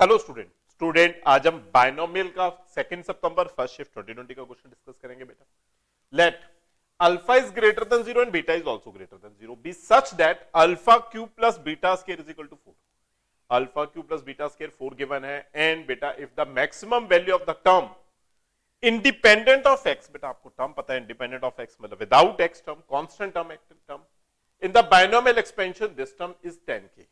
Hello student आज हम binomial का 2 सितंबर फर्स्ट शिफ्ट 2020 का क्वेश्चन डिस्कस करेंगे बेटा। Let alpha is greater than 0 and beta is also greater than 0 be such that alpha cube plus beta square is equal to 4। Alpha cube plus beta square 4 given है and बेटा if the maximum value of the term independent of x, बेटा आपको term पता है independent of x मतलब without x term, constant term in the binomial expansion this term is 10k।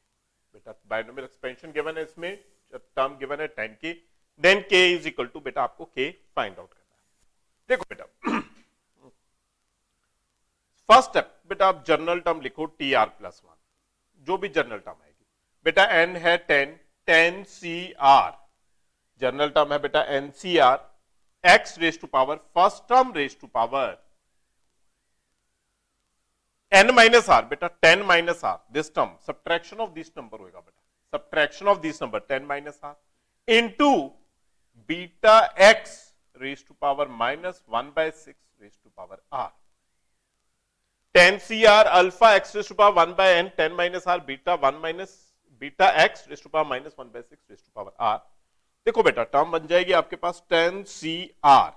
बेटा binomial expansion given है, इसमें term given है 10k, then k is equal to बेटा आपको k फाइंड आउट करना है। देखो बेटा फर्स्ट स्टेप बेटा आप जनरल टर्म लिखो tr प्लस 1, जो भी जनरल टर्म आएगी बेटा n है 10 जनरल टर्म है बेटा ncr, x raise to power first term raise to power n minus r, बेटा 10 minus r this term subtraction of this number होगा बेटा, subtraction of this number 10 minus r into beta x raise to power minus 1/6 raise to power r। 10cr alpha x raise to power 1/n 10 minus r beta 1 minus beta x raise to power minus 1/6 raise to power r। देखो बेटा term बन जाएगी आपके पास 10cr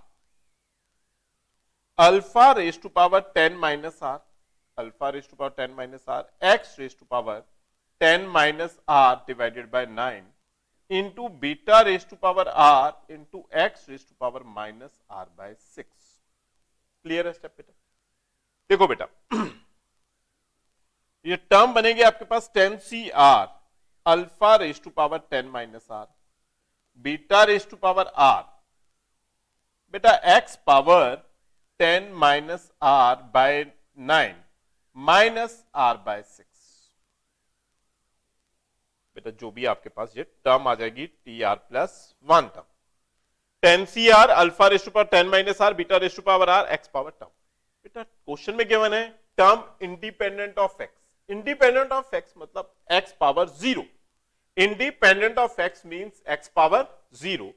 alpha raise to power 10 minus r, alpha raise to power 10 minus r x raise to power 10 minus r divided by 9 into beta raise to power r into x raise to power minus r by 6। Clear है step बेटा? देखो बेटा ये term बनेगी आपके पास 10cr alpha raise to power 10 minus r beta raise to power r, बेटा x power 10 minus r by 9 minus r by 6। बेटा जो भी आपके पास ये टर्म आ जाएगी tr plus 1 term 10cr alpha raise to power 10 minus r beta raise to power r x power term. बेटा question में गिवन है term independent of x, independent of x मतलब x power 0, independent of x means x power 0।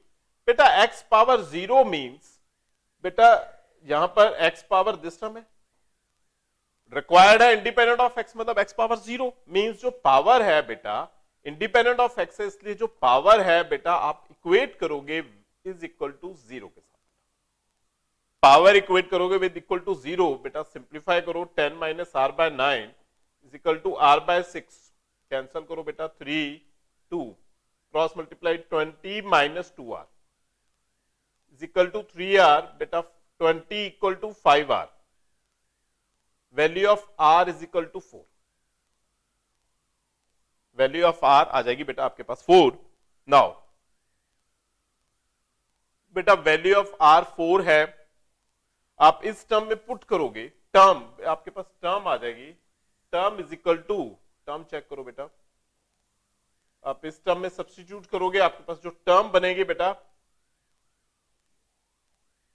बेटा x power 0 means बेटा यहां पर x power this term है, required है इंडिपेंडेंट ऑफ x मतलब x पावर 0 मींस जो पावर है बेटा इंडिपेंडेंट ऑफ x है, इसलिए जो पावर है बेटा आप इक्वेट करोगे इज इक्वल टू 0 के साथ। पावर इक्वेट करोगे विद इक्वल टू 0, बेटा सिंप्लीफाई करो 10 minus r by 9 is equal to r by 6, cancel करो बेटा 3 2 cross multiply 20 minus 2r is equal to 3r, बेटा 20 equal to 5r, value of r is equal to 4, value of r आ जाएगी बेटा आपके पास 4। नाउ बेटा वैल्यू ऑफ r 4 है, आप इस टर्म में पुट करोगे, टर्म आपके पास टर्म आ जाएगी, term is equal to, term check करो बेटा, आप इस टर्म में सब्स्टिट्यूट करोगे आपके पास जो टर्म बनेगी बेटा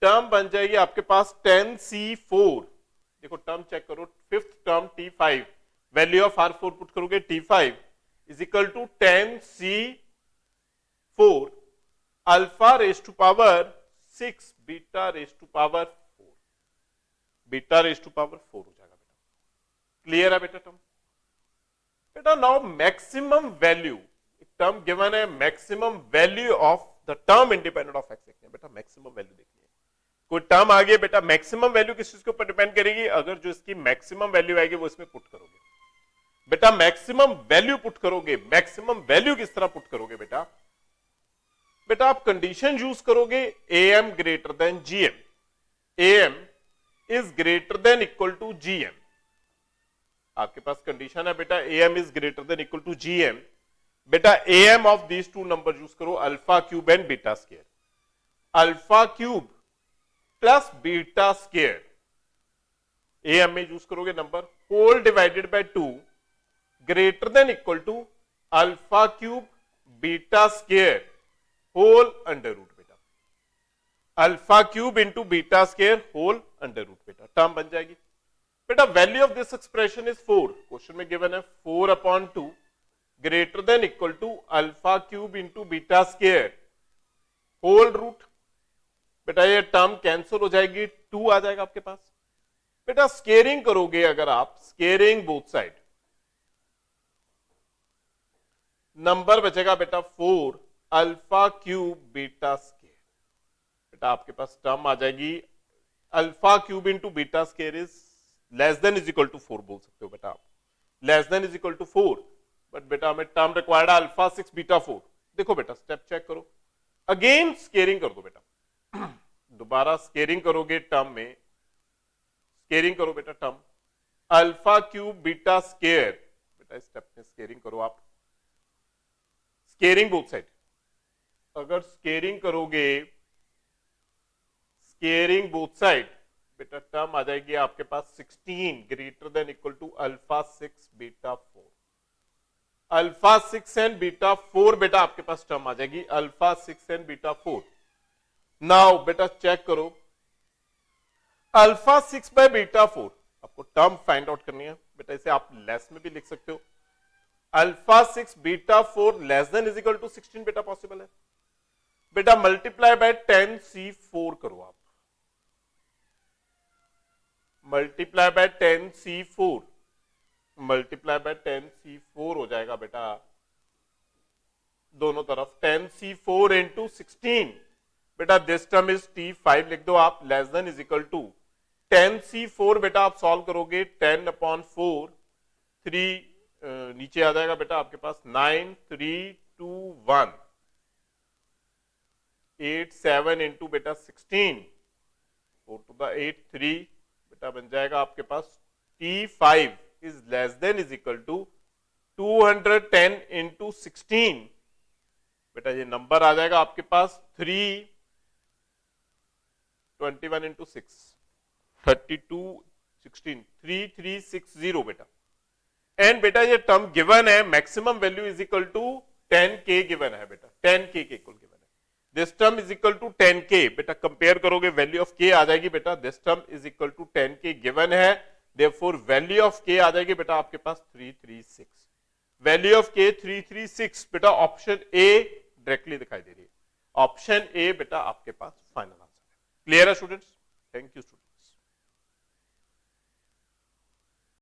टर्म बन जाएगी आपके पास 10c4। देखो टर्म चेक करो, fifth term t5, value of r4 put करोगे t5 is equal to 10c4 alpha raise to power 6 beta raise to power 4, beta raise to power 4 हो जाएगा बेटा। क्लियर है बेटा टर्म? बेटा now maximum value, term given है maximum value of the term independent of x देखनी है बेटा, मैक्सिमम वैल्यू देखनी है। कोई टर्म आ गई बेटा, मैक्सिमम वैल्यू किस चीज के ऊपर डिपेंड करेगी, अगर जो इसकी मैक्सिमम वैल्यू आएगी वो इसमें पुट करोगे बेटा, मैक्सिमम वैल्यू पुट करोगे। मैक्सिमम वैल्यू किस तरह पुट करोगे बेटा, बेटा आप कंडीशन यूज करोगे am greater than gm, am is greater than equal to gm, आपके पास कंडीशन है बेटा am is greater than equal to gm, बेटा am of these two number use करो alpha cube and beta square, alpha cube plus beta square am में use करोगे number whole divided by 2 greater than equal to alpha cube beta square whole under root बेटा, alpha cube into beta square whole under root बेटा, term बन जाएगी बेटा। Value of this expression is 4, question में given है 4/2 greater than equal to alpha cube into beta square whole root, बेटा ये term cancel हो जाएगी, 2 आ जाएगा आपके पास। बेटा स्केयरिंग करोगे अगर आप, स्केयरिंग बोथ साइड, नंबर बचेगा बेटा 4 अल्फा क्यूब बीटा स्केयर। बेटा आपके पास टर्म आ जाएगी alpha cube into beta square is less than is equal to 4 बोल सकते हो बेटा आप, less than is equal to 4, but बेटा हमें टर्म रिक्वायर्ड है अल्फा 6 बीटा 4। देखो बेटा स्टेप चेक करो, अगेन स्केयरिंग कर दो बेटा, दोबारा स्केयरिंग करोगे टर्म में, स्केयरिंग करो बेटा term alpha cube beta square, बेटा स्टेप में स्केयरिंग करो आप, स्केयरिंग बोथ साइड, अगर स्केयरिंग करोगे, स्केयरिंग बोथ साइड, बेटा टर्म आ जाएगी आपके पास 16 greater than equal to alpha 6 beta 4, alpha 6 and beta 4 बेटा आपके पास टर्म आ जाएगी अल्फा 6 एंड बीटा 4। नाउ बेटा चेक करो अल्फा 6 बाय बीटा 4, आपको टर्म फाइंड आउट करनी है बेटा, इसे आप लेस में भी लिख सकते हो, alpha 6 beta 4 less than is equal to 16 बेटा पॉसिबल है बेटा, मल्टीप्लाई बाय 10c4 करो आप, multiply by 10c4, multiply by 10c4 हो जाएगा बेटा दोनों तरफ, 10c4 इंटू 16 बेटा दिस टर्म इज t5 लिख दो आप, less than is equal to 10c4 बेटा आप सॉल्व करोगे 10 अपॉन 4, 3 नीचे आ जाएगा बेटा आपके पास 9 3 2 1 8 7 इंटू बेटा 16 4 टू द 8 3 बेटा बन जाएगा आपके पास t5 is less than is equal to 210 into 16 बेटा, ये नंबर आ जाएगा आपके पास 321 इंटू 6 32 16 3360 बेटा, एंड बेटा ये टर्म गिवन है, maximum value is equal to 10k given है बेटा, 10k के इक्वल गिवन है, this term is equal to 10k बेटा, कंपेयर करोगे वैल्यू ऑफ k आ जाएगी बेटा, this term is equal to 10k given है, देयरफॉर वैल्यू ऑफ k आ जाएगी बेटा आपके पास 336, वैल्यू ऑफ k 336 बेटा, ऑप्शन ए डायरेक्टली दिखाई दे रही है, ऑप्शन ए बेटा आपके पास फाइनल आंसर है। क्लियर है स्टूडेंट्स? Thank you student.